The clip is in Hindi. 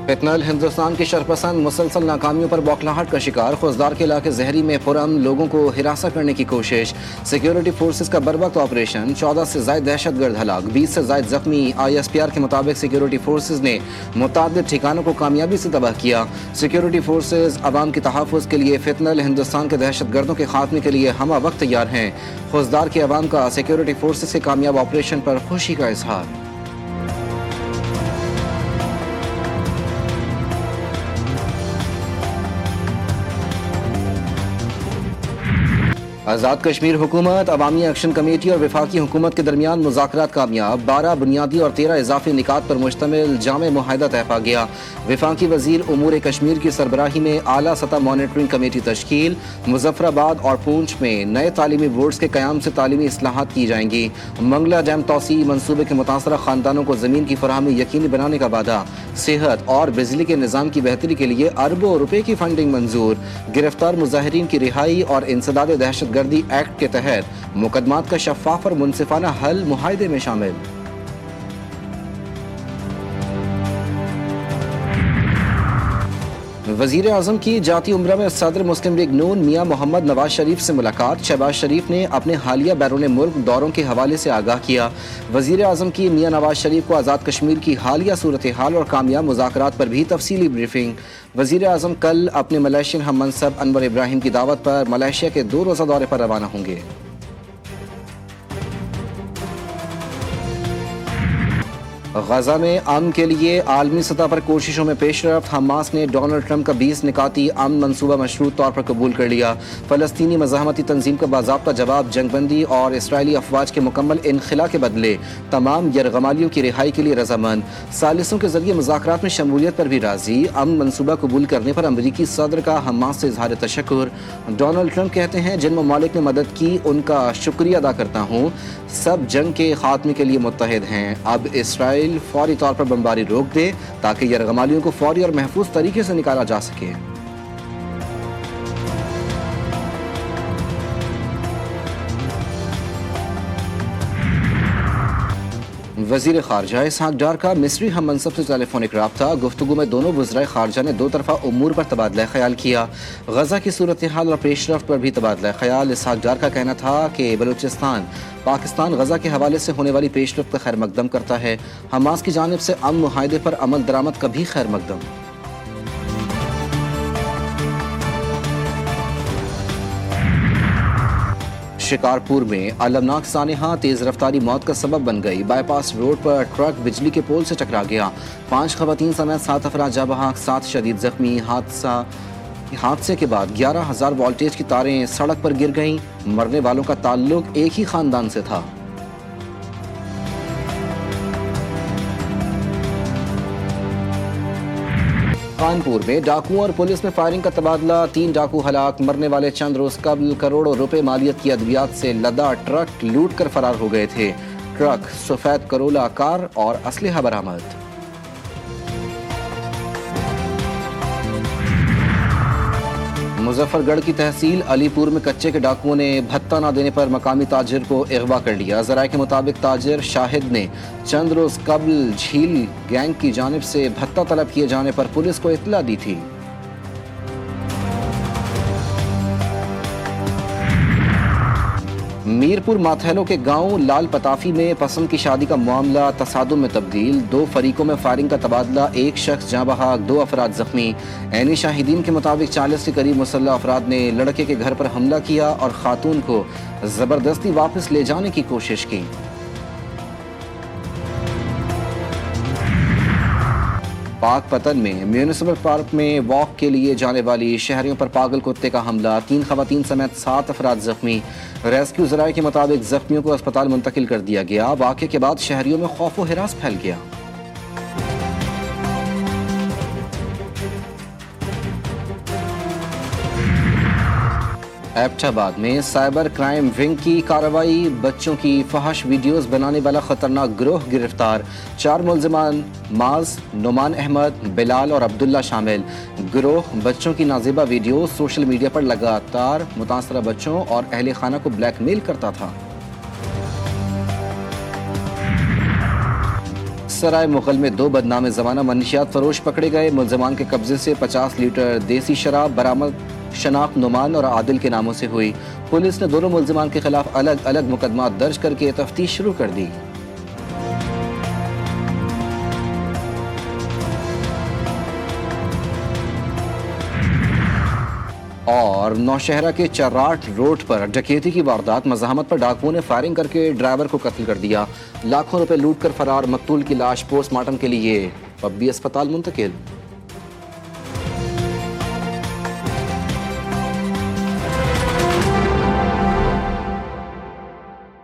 फितनल हिंदुस्तान के शरपसंद मुसलसल नाकामियों पर बौखलाहट का शिकार। खुजदार के इलाके जहरी में पुरअमन लोगों को हिरासत करने की कोशिश। सिक्योरिटी फोर्सेज का बर्वक्त ऑपरेशन। 14 से ज्यादा दहशतगर्द हलाक, 20 से ज्यादा जख्मी। ISPR के मुताबिक सिक्योरिटी फोर्सेज ने मुतादिद ठिकानों को कामयाबी से तबाह किया। सिक्योरिटी फोर्सेज अवाम के तहफ़्फ़ुज़ के लिए फितनल हिंदुस्तान के दहशतगर्दों के खात्मे के लिए हम वक्त तैयार हैं। खुजदार के अवाम का सिक्योरिटी फोर्सेज के कामयाब ऑपरेशन पर खुशी का इजहार। आज़ाद कश्मीर हुकूमत, अवामी एक्शन कमेटी और वफाकी हुकूमत के दरमियान मुज़ाकरात कामयाब। 12 बुनियादी और 13 इजाफी निकात पर मुश्तमिल जामे मुआहिदा तय पा गया। वफाकी वज़ीर उमूर कश्मीर की सरबराही में आला सतह मॉनिटरिंग कमेटी तश्कील। मुजफ्फराबाद और पूंछ में नए तालीमी बोर्ड्स के क़याम से तालीमी इस्लाहात की जाएंगी। मंगला डैम तोसी मनसूबे के मुतासरा ख़ानदानों को ज़मीन की फराहमी यकीनी बनाने का वादा। सेहत और बिजली के निज़ाम की बेहतरी के लिए अरबों रुपए की फंडिंग मंजूर। गिरफ्तार मुजाहिरीन की रिहाई और इंसदाद दहशतगर्दी एक्ट के तहत मुकदमात का शफाफ और मुनसिफाना हल मुआहिदे में शामिल। वज़ीर आज़म की जाती उम्रा में सदर मुस्लिम लीग नून मियाँ मोहम्मद नवाज शरीफ से मुलाकात। शहबाज शरीफ ने अपने हालिया बैरून मुल्क दौरों के हवाले से आगाह किया। वज़ीर आज़म की मियाँ नवाज शरीफ को आज़ाद कश्मीर की हालिया सूरत हाल और कामयाब मुज़ाकरात पर भी तफसीली ब्रीफिंग। वज़ीर आज़म कल अपने मलेशियन हम मनसब अनवर इब्राहिम की दावत पर मलेशिया के 2 रोज़ा दौरे पर रवाना होंगे। गजा में अमन के लिए आलमी सतह पर कोशिशों में पेशरफ्त। हमास ने डोनाल्ड ट्रंप का 20 निकाती अमन मनसूबा मशरूत तौर पर कबूल कर लिया। फ़लस्तीनी मज़ाहमती तंजीम का बाज़ाब्ता जवाब। जंगबंदी और इसराइली अफवाज के मुकम्मल इनखिला के बदले तमाम यरगमालियों की रिहाई के लिए रजामंद। सालिसों के जरिए मुज़ाकरात में शमूलियत पर भी राजी। अमन मनसूबा कबूल करने पर अमरीकी सदर का हमास से इजहार तशक्कुर। डोनाल्ड ट्रंप कहते हैं, जिन ममालिक ने मदद की उनका शुक्रिया अदा करता हूँ। सब जंग के खात्मे के लिए मुत्तहिद हैं। अब इसराइल फौरी तौर पर बमबारी रोक दे ताकि यरगमालियों को फौरी और महफूज तरीके से निकाला जा सके। वज़ीर ख़ारजा इसहाक़ डार का मिस्री हम मनसब से टेलीफोनिक रब्ता। गुफ्तगू में दोनों वज़राए ख़ारजा ने दो तरफ़ा उमूर पर तबादला ख्याल किया। गज़ा की सूरत हाल और पेशरफ्त पर भी तबादला ख्याल। इसहाक़ डार का कहना था कि बलूचिस्तान पाकिस्तान गज़ा के हवाले से होने वाली पेशरफ्त का खैर मकदम करता है। हमास की जानिब से अमन मुआहिदे पर अमल दरामद का भी खैर मकदम। शिकारपुर में अलमनाक सानेहा तेज रफ्तारी मौत का सबब बन गई। बाईपास रोड पर ट्रक बिजली के पोल से टकरा गया। 5 ख़वातीन समेत 7 अफराद जाँ बहक, 7 शदीद जख्मी। हादसे के बाद 11,000 वोल्टेज की तारें सड़क पर गिर गईं। मरने वालों का ताल्लुक एक ही खानदान से था। कानपुर में डाकुओं और पुलिस में फायरिंग का तबादला। 3 डाकू हलाक। मरने वाले चंद रोज कबल करोड़ों रुपए मालियत की अद्वियात से लदा ट्रक लूट कर फरार हो गए थे। ट्रक, सफेद करोला कार और असलहा बरामद। मुजफ्फरगढ़ की तहसील अलीपुर में कच्चे के डाकुओं ने भत्ता न देने पर मकामी ताजिर को अगवा कर लिया। ज़राए के मुताबिक ताजिर शाहिद ने चंद रोज कबल झील गैंग की जानिब से भत्ता तलब किए जाने पर पुलिस को इत्तला दी थी। मीरपुर माथैलो के गांव लाल पताफी में पसंद की शादी का मामला तसादुम में तब्दील। 2 फरीकों में फायरिंग का तबादला। 1 शख्स जाँ बहक, 2 अफराद जख्मी। ऐनी शाहिदीन के मुताबिक 40 के करीब मुसल्लह अफराद ने लड़के के घर पर हमला किया और खातून को जबरदस्ती वापस ले जाने की कोशिश की। पाक पतन में म्यूनिसिपल पार्क में वॉक के लिए जाने वाली शहरियों पर पागल कुत्ते का हमला। 3 ख़वातीन समेत 7 अफराद जख्मी। रेस्क्यू ज़राए के मुताबिक जख्मियों को अस्पताल मुंतकिल कर दिया गया। वाक़े के बाद शहरियों में खौफ व हिरास फैल गया। एबटाबाद में साइबर क्राइम विंग की कार्रवाई। बच्चों की फहश वीडियोस बनाने वाला खतरनाक गिरोह गिरफ्तार। 4 मुल्ज़िमान माज, नुमान अहमद, बिलाल और अब्दुल्ला शामिल। गिरोह बच्चों की नाज़िबा वीडियो सोशल मीडिया पर लगातार मुतासरा बच्चों और अहले खाना को ब्लैकमेल करता था। सराय मुगल में 2 बदनाम जमाना मनशियात फरोश पकड़े गए। मुलजमान के कब्जे से 50 लीटर देसी शराब बरामद। शनाख्त नुमान और आदिल के नामों से हुई। पुलिस ने दोनों मुलजमान के खिलाफ अलग अलग मुकदमा दर्ज करके तफ्तीश शुरू कर दी। और नौशहरा के चर्राट रोड पर डकैती की वारदात। मज़ाहमत पर डाकुओं ने फायरिंग करके ड्राइवर को कत्ल कर दिया। लाखों रुपए लूट कर फरार मकतूल की लाश पोस्टमार्टम के लिए पब्बी अस्पताल मुंतकिल।